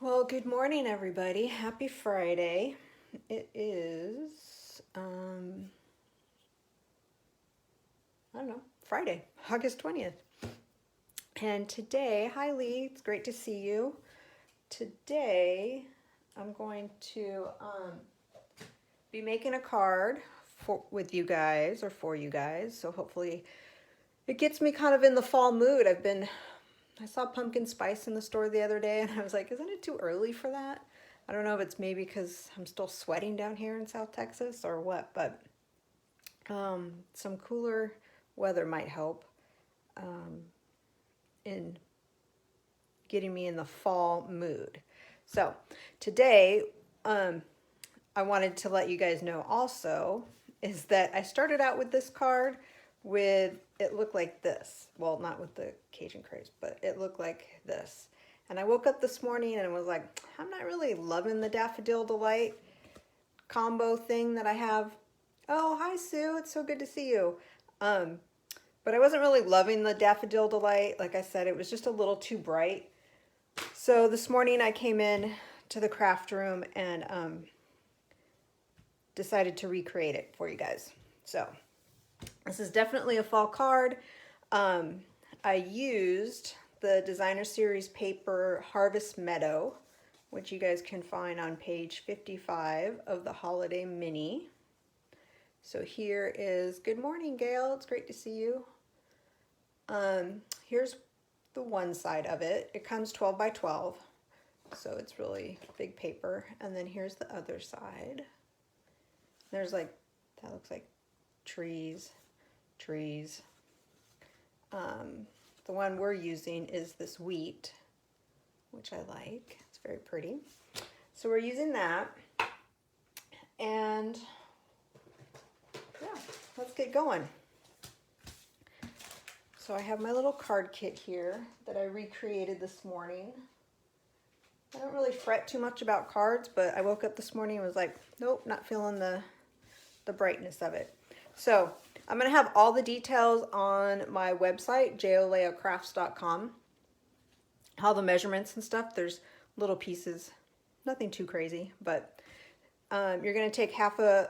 Well, good morning, everybody. Happy Friday. It is, I don't know, Friday, August 20th. And today, hi Lee, it's great to see you. Today, I'm going to be making a card with you guys or for you guys. So hopefully it gets me kind of in the fall mood. I saw pumpkin spice in the store the other day and I was like, isn't it too early for that? I don't know if it's maybe because I'm still sweating down here in South Texas or what, but some cooler weather might help in getting me in the fall mood. So today, I wanted to let you guys know also is that I started out with this card with, it looked like this. Well, not with the Cajun craze, but it looked like this. And I woke up this morning and was like, I'm not really loving the Daffodil Delight combo thing that I have. Oh, hi Sue, it's so good to see you. But I wasn't really loving the Daffodil Delight. Like I said, it was just a little too bright. So this morning I came in to the craft room and decided to recreate it for you guys. So this is definitely a fall card. I used the Designer Series paper Harvest Meadow, which you guys can find on page 55 of the Holiday Mini. So here is, good morning, Gail. It's great to see you. Here's the one side of it. It comes 12 by 12, so it's really big paper. And then here's the other side. There's like, that looks like trees. The one we're using is this wheat, which I like. It's very pretty. So we're using that. And yeah, let's get going. So I have my little card kit here that I recreated this morning. I don't really fret too much about cards, but I woke up this morning and was like, nope, not feeling the brightness of it. So I'm going to have all the details on my website, joleacrafts.com. All the measurements and stuff. There's little pieces, nothing too crazy, but you're going to take half a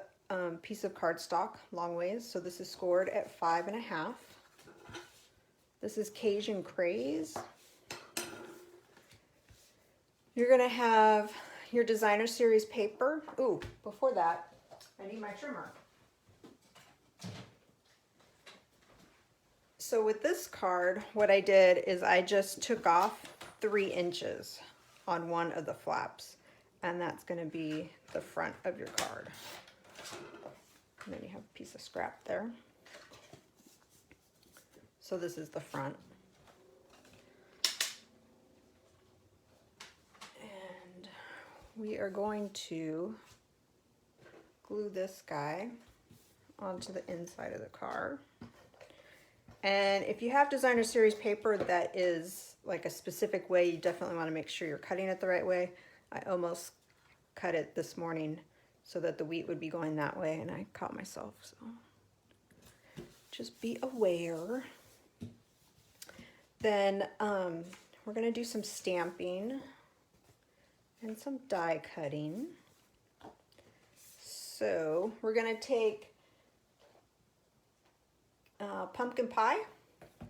piece of cardstock, long ways. So this is scored at 5.5. This is Cajun Craze. You're going to have your Designer Series paper. Ooh, before that, I need my trimmer. So with this card, what I did is I just took off 3 inches on one of the flaps, and that's going to be the front of your card. And then you have a piece of scrap there. So this is the front. And we are going to glue this guy onto the inside of the card. And if you have Designer Series paper that is like a specific way, you definitely want to make sure you're cutting it the right way. I almost cut it this morning so that the wheat would be going that way, and I caught myself. So just be aware. Then we're going to do some stamping and some die cutting. So we're going to take pumpkin pie,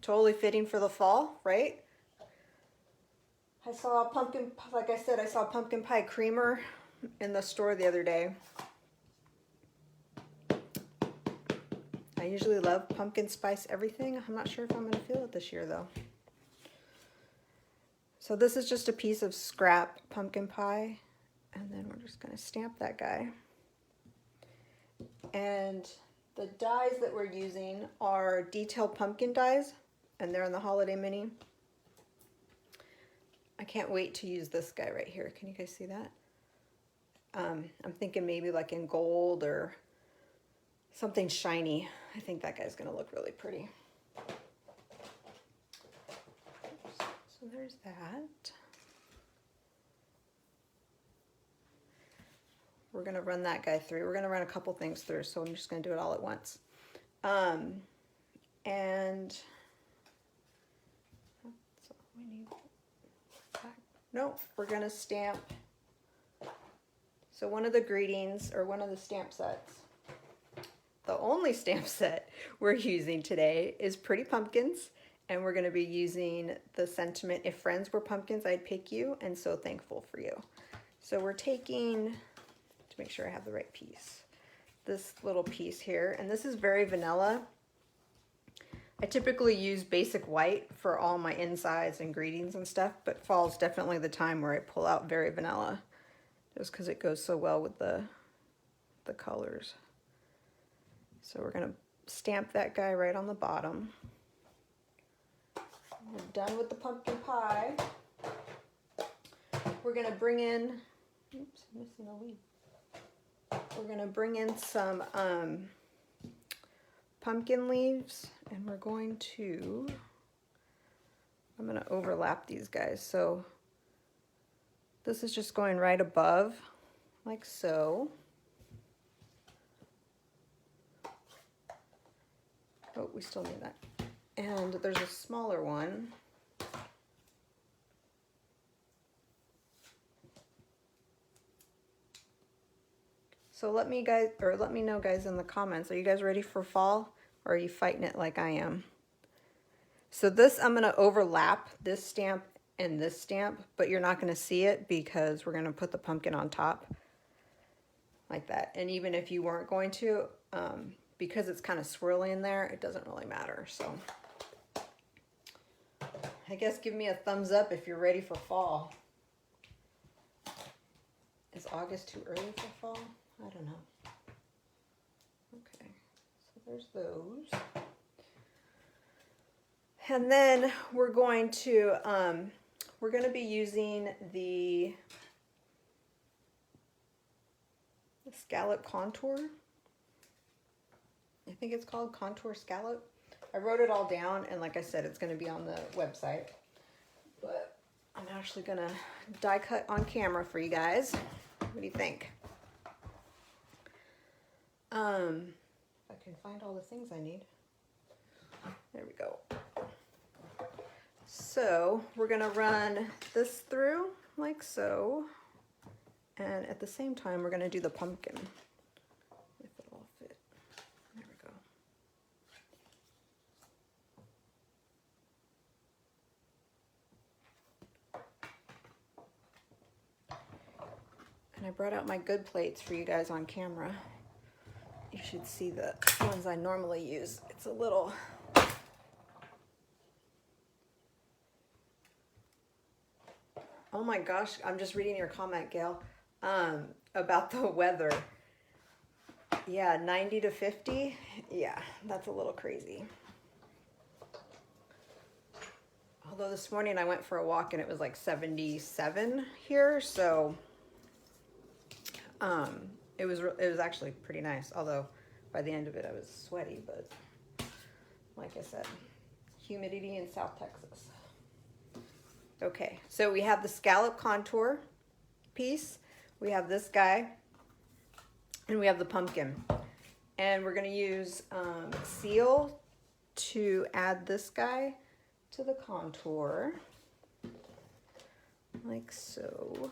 totally fitting for the fall, right? I saw pumpkin, like I said, I saw pumpkin pie creamer in the store the other day. I usually love pumpkin spice everything. I'm not sure if I'm going to feel it this year though. So this is just a piece of scrap pumpkin pie, and then we're just going to stamp that guy. And the dies that we're using are detailed pumpkin dies, and they're in the Holiday Mini. I can't wait to use this guy right here. Can you guys see that? I'm thinking maybe like in gold or something shiny. I think that guy's gonna look really pretty. So there's that. We're gonna run that guy through. We're gonna run a couple things through, so I'm just gonna do it all at once. And nope, we're gonna stamp. So one of the greetings, or one of the stamp sets, the only stamp set we're using today is Pretty Pumpkins, and we're gonna be using the sentiment, if friends were pumpkins, I'd pick you, and so thankful for you. So we're taking, to make sure I have the right piece, this little piece here, and this is very vanilla. I typically use basic white for all my insides and greetings and stuff, but fall's definitely the time where I pull out very vanilla, just because it goes so well with the colors. So we're gonna stamp that guy right on the bottom. We're done with the pumpkin pie. We're gonna bring in, oops, I'm missing a leaf. We're gonna bring in some pumpkin leaves, and we're going to, I'm gonna overlap these guys. So this is just going right above, like so. Oh, we still need that. And there's a smaller one. So let me know guys in the comments, are you guys ready for fall, or are you fighting it like I am? So this, I'm gonna overlap this stamp and this stamp, but you're not gonna see it because we're gonna put the pumpkin on top like that. And even if you weren't going to, because it's kind of swirly in there, it doesn't really matter. So I guess give me a thumbs up if you're ready for fall. Is August too early for fall? I don't know. Okay, so there's those. And then we're going to be using the scallop contour. I think it's called Contour Scallop. I wrote it all down, and like I said, it's going to be on the website. But I'm actually going to die cut on camera for you guys. What do you think? If I can find all the things I need. There we go. So we're going to run this through like so. And at the same time, we're going to do the pumpkin. If it'll all fit. There we go. And I brought out my good plates for you guys on camera. You should see the ones I normally use. It's a little... Oh my gosh, I'm just reading your comment, Gail, about the weather. Yeah, 90 to 50. Yeah, that's a little crazy. Although this morning I went for a walk and it was like 77 here, so it was actually pretty nice. Although by the end of it I was sweaty, but like I said, humidity in South Texas. Okay, so we have the scallop contour piece, we have this guy, and we have the pumpkin. And we're going to use Seal to add this guy to the contour, like so.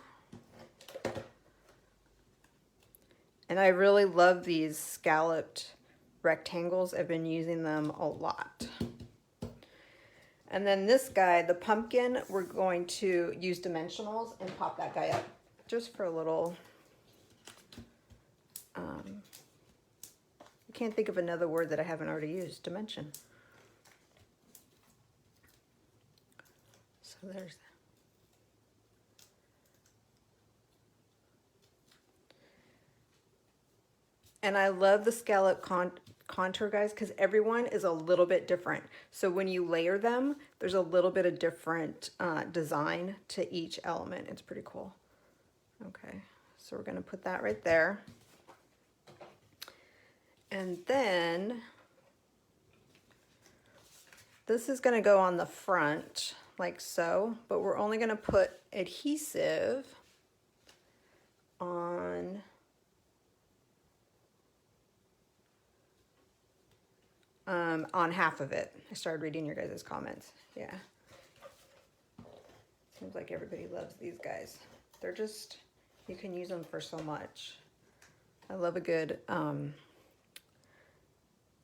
And I really love these scalloped rectangles. I've been using them a lot. And then this guy, the pumpkin, we're going to use dimensionals and pop that guy up just for a little, I can't think of another word that I haven't already used, dimension. So there's that. And I love the scallop contour, guys, because everyone is a little bit different. So when you layer them, there's a little bit of different design to each element. It's pretty cool. Okay, so we're going to put that right there. And then this is going to go on the front like so, but we're only going to put adhesive on half of it. I started reading your guys' comments. Yeah. Seems like everybody loves these guys. They're just, you can use them for so much. I love a good,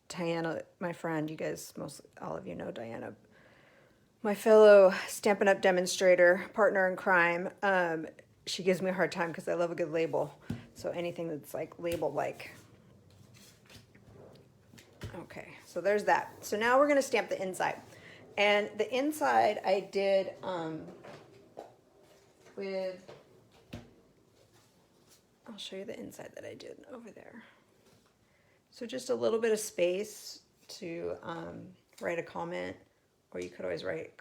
Diana, my friend, you guys, all of you know Diana, my fellow Stampin' Up! Demonstrator, partner in crime. She gives me a hard time because I love a good label. So anything that's like label-like. Okay, so there's that. So now we're gonna stamp the inside. And the inside I did with, I'll show you the inside that I did over there. So just a little bit of space to write a comment, or you could always write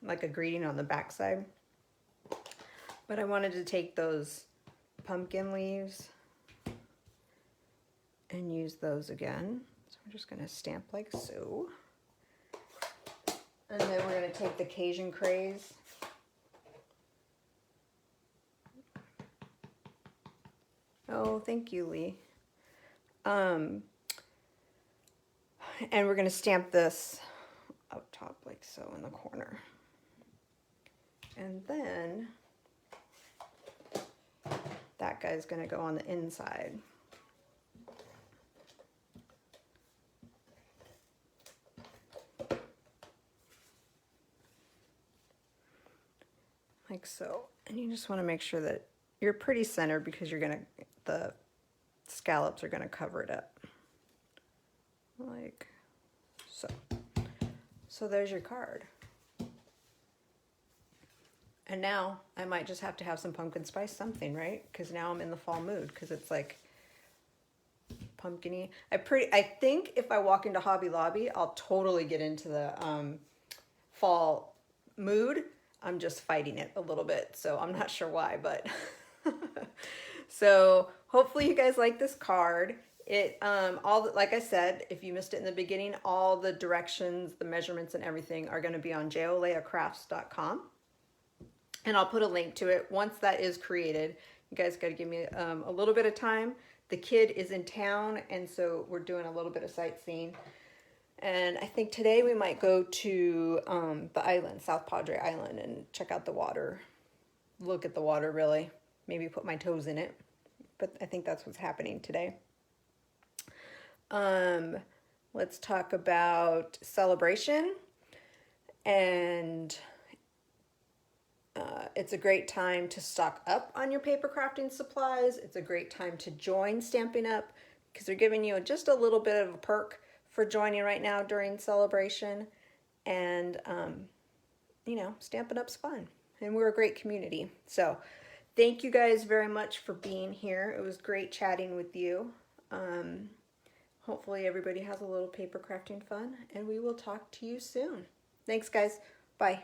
like a greeting on the back side. But I wanted to take those pumpkin leaves and use those again. So I'm just gonna stamp like so. And then we're gonna take the Cajun Craze. Oh, thank you, Lee. And we're gonna stamp this up top like so in the corner. And then that guy's gonna go on the inside. Like so. And you just wanna make sure that you're pretty centered because you're gonna, the scallops are gonna cover it up. Like so. So there's your card. And now I might just have to have some pumpkin spice something, right? Because now I'm in the fall mood because it's like pumpkin-y. I think if I walk into Hobby Lobby, I'll totally get into the fall mood. I'm just fighting it a little bit, so I'm not sure why, but so hopefully you guys like this card. It like I said, if you missed it in the beginning, all the directions, the measurements, and everything are going to be on joleacrafts.com, and I'll put a link to it once that is created. You guys got to give me a little bit of time. The kid is in town, and so we're doing a little bit of sightseeing. And I think today we might go to the island, South Padre Island, and check out the water. Look at the water, really. Maybe put my toes in it. But I think that's what's happening today. Let's talk about celebration. And it's a great time to stock up on your paper crafting supplies. It's a great time to join Stampin' Up! Because they're giving you just a little bit of a perk for joining right now during celebration. And, you know, Stampin' Up's fun. And we're a great community. So thank you guys very much for being here. It was great chatting with you. Hopefully everybody has a little paper crafting fun. And we will talk to you soon. Thanks, guys. Bye.